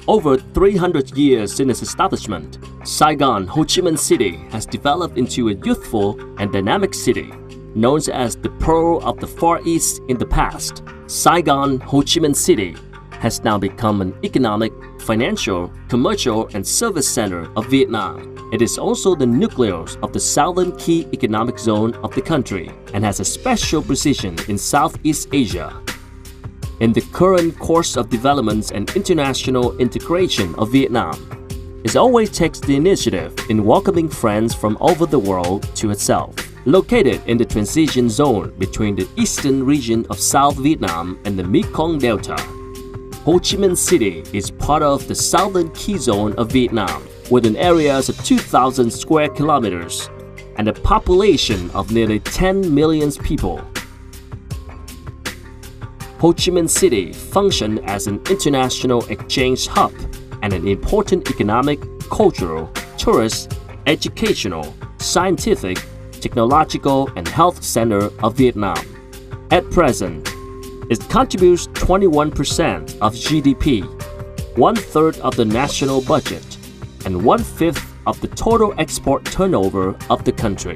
Over 300 years in its establishment, Saigon, Ho Chi Minh City has developed into a youthful and dynamic city. Known as the Pearl of the Far East in the past, Saigon, Ho Chi Minh City has now become an economic, financial, commercial, and service center of Vietnam. It is also the nucleus of the southern key economic zone of the country and has a special position in Southeast Asia. In the current course of developments and international integration of Vietnam, it always takes the initiative in welcoming friends from over the world to itself. Located in the transition zone between the eastern region of South Vietnam and the Mekong Delta, Ho Chi Minh City is part of the southern key zone of Vietnam, with an area of 2,000 square kilometers and a population of nearly 10 million people. Ho Chi Minh City functions as an international exchange hub and an important economic, cultural, tourist, educational, scientific, technological, and health center of Vietnam. At present, it contributes 21% of GDP, 1/3 of the national budget, and 1/5 of the total export turnover of the country.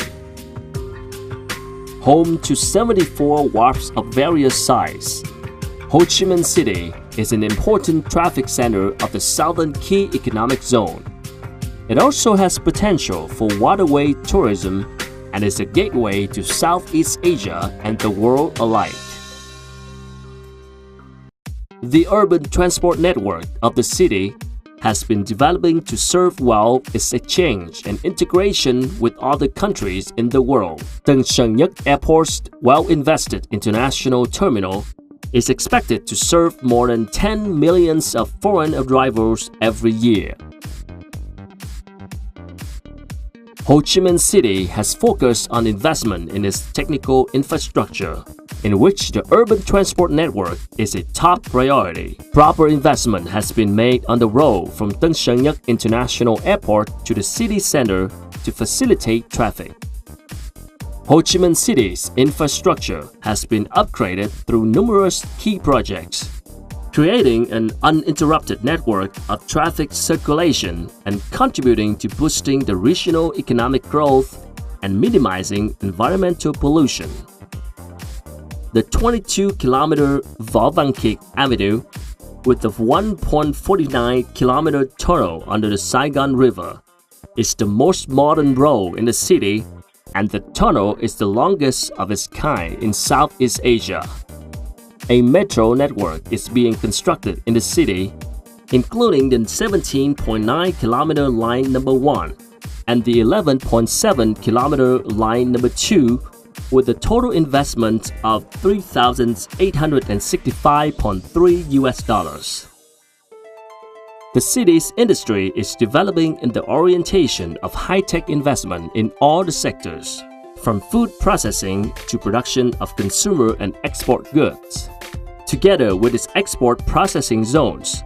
Home to 74 wharves of various size, Ho Chi Minh City is an important traffic center of the southern key economic zone. It also has potential for waterway tourism and is a gateway to Southeast Asia and the world alike. The urban transport network of the city has been developing to serve well its exchange and integration with other countries in the world. Tân Sơn Nhất Airport's well-invested international terminal is expected to serve more than 10 million of foreign arrivals every year. Ho Chi Minh City has focused on investment in its technical infrastructure, in which the urban transport network is a top priority. Proper investment has been made on the road from Tân Sơn Nhất International Airport to the city center to facilitate traffic. Ho Chi Minh City's infrastructure has been upgraded through numerous key projects, creating an uninterrupted network of traffic circulation and contributing to boosting the regional economic growth and minimizing environmental pollution. The 22-kilometer Võ Văn Kiệt Avenue, with a 1.49-kilometer tunnel under the Saigon River, is the most modern road in the city, and the tunnel is the longest of its kind in Southeast Asia. A metro network is being constructed in the city, including the 17.9-kilometer line number 1 and the 11.7-kilometer line number 2, with a total investment of $3,865.3. The city's industry is developing in the orientation of high-tech investment in all the sectors, from food processing to production of consumer and export goods. Together with its export processing zones,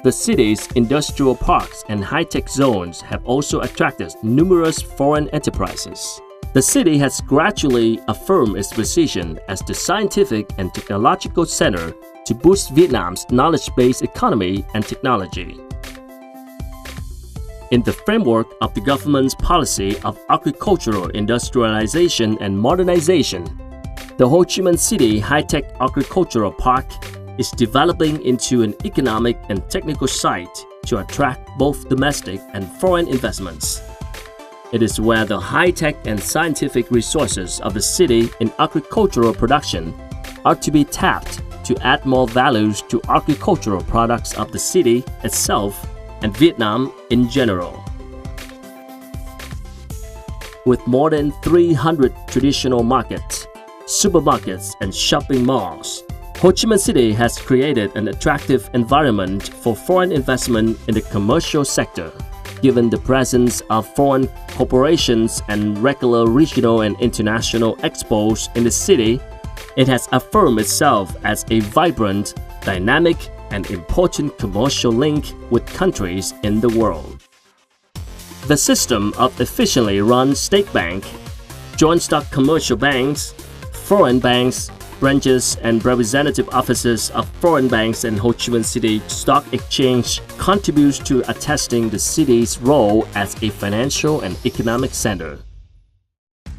the city's industrial parks and high-tech zones have also attracted numerous foreign enterprises. The city has gradually affirmed its position as the scientific and technological center to boost Vietnam's knowledge-based economy and technology. In the framework of the government's policy of agricultural industrialization and modernization, the Ho Chi Minh City High-Tech Agricultural Park is developing into an economic and technical site to attract both domestic and foreign investments. It is where the high-tech and scientific resources of the city in agricultural production are to be tapped to add more values to agricultural products of the city itself and Vietnam in general. With more than 300 traditional markets, supermarkets, and shopping malls, Ho Chi Minh City has created an attractive environment for foreign investment in the commercial sector. Given the presence of foreign corporations and regular regional and international expos in the city, it has affirmed itself as a vibrant, dynamic, and important commercial link with countries in the world. The system of efficiently run state bank, joint stock commercial banks, foreign banks, branches and representative offices of foreign banks and Ho Chi Minh City Stock Exchange contributes to attesting the city's role as a financial and economic center.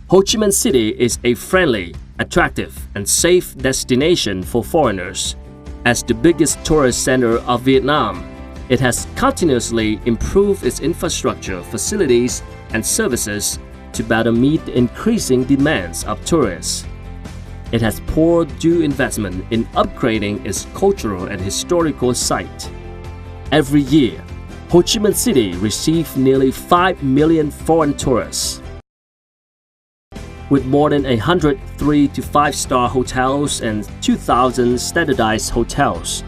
Ho Chi Minh City is a friendly, attractive, and safe destination for foreigners. As the biggest tourist center of Vietnam, it has continuously improved its infrastructure, facilities, and services to better meet the increasing demands of tourists. It has poured due investment in upgrading its cultural and historical site. Every year, Ho Chi Minh City receives nearly 5 million foreign tourists. With more than 100 3- to 5-star hotels and 2,000 standardized hotels,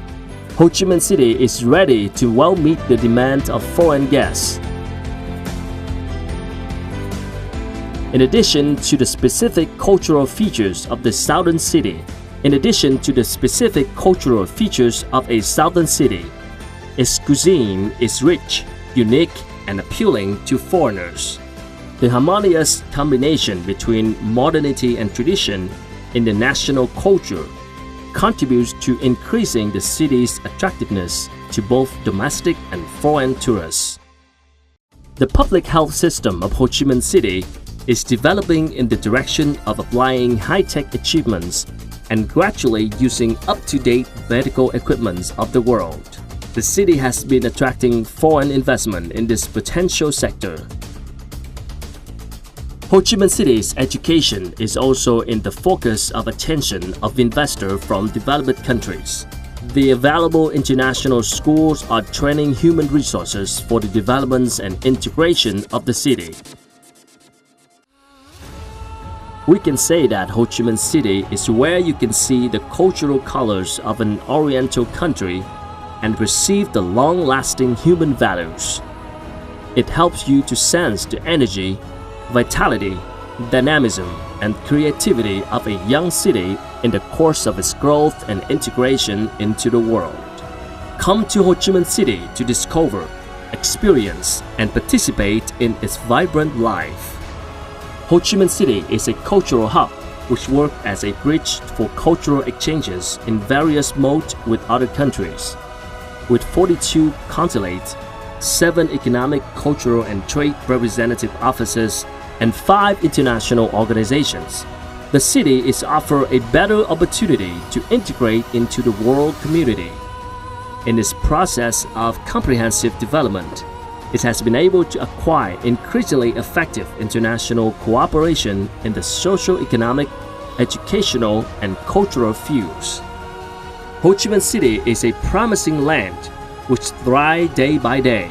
Ho Chi Minh City is ready to well meet the demand of foreign guests. In addition to the specific cultural features of a southern city, its cuisine is rich, unique, and appealing to foreigners. The harmonious combination between modernity and tradition in the national culture contributes to increasing the city's attractiveness to both domestic and foreign tourists. The public health system of Ho Chi Minh City is developing in the direction of applying high-tech achievements and gradually using up-to-date medical equipment of the world. The city has been attracting foreign investment in this potential sector. Ho Chi Minh City's education is also in the focus of attention of investors from developed countries. The available international schools are training human resources for the development and integration of the city. We can say that Ho Chi Minh City is where you can see the cultural colors of an Oriental country and receive the long-lasting human values. It helps you to sense the energy, vitality, dynamism, and creativity of a young city in the course of its growth and integration into the world. Come to Ho Chi Minh City to discover, experience, and participate in its vibrant life. Ho Chi Minh City is a cultural hub which works as a bridge for cultural exchanges in various modes with other countries. With 42 consulates, 7 economic, cultural, and trade representative offices, and 5 international organizations, the city is offered a better opportunity to integrate into the world community. In this process of comprehensive development, it has been able to acquire increasingly effective international cooperation in the socio-economic, educational, and cultural fields. Ho Chi Minh City is a promising land which thrives day by day.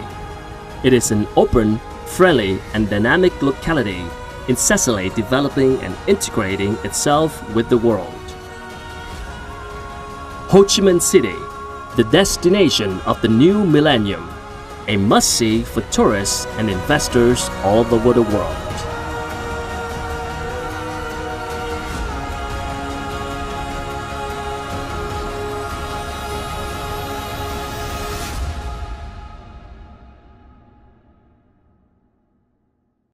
It is an open, friendly, and dynamic locality incessantly developing and integrating itself with the world. Ho Chi Minh City, the destination of the new millennium, a must-see for tourists and investors all over the world.